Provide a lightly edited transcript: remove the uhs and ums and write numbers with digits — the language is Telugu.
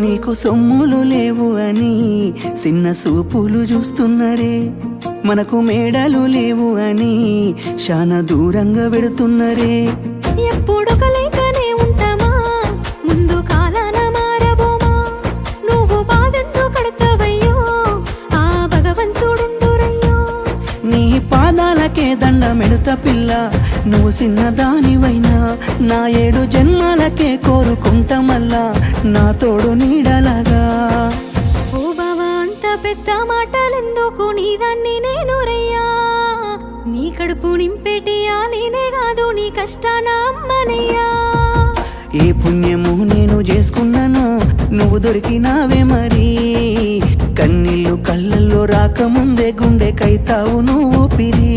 నీకు సొమ్ములు లేవు అని చిన్న సూపులు చూస్తున్నరే, మనకు మేడలు లేవు అని శానా దూరంగా వెడుతున్నరే. ఎప్పుడు కలేకనే ఉంటామా, ముందు కాలాన మారబోమా. నువ్వు బాధెందుకు కడతావయ్యో, ఆ భగవంతుడుండురయ్యో. నీ పాదాలకే దండమెడుత పిల్ల, నువ్వు చిన్నదానివైనా నా 7 జన్మాలకే కోరుకుంటా మల్లా నా తోడు నీడలాగా. ఓ బావా అంత పెద్ద మాటలెందుకు, నీదాన్ని నేను రయ్యా. నీ కడుపు నింపేటియా నేనే కాదు, నీ కష్టాన అమ్మనయ్యా. ఏ పుణ్యము నేను చేసుకున్నాను, నువ్వు దొరికినావే మరి. కన్నీళ్ళు కళ్ళల్లో రాకముందే గుండె కైతావు నువ్వు పిరి.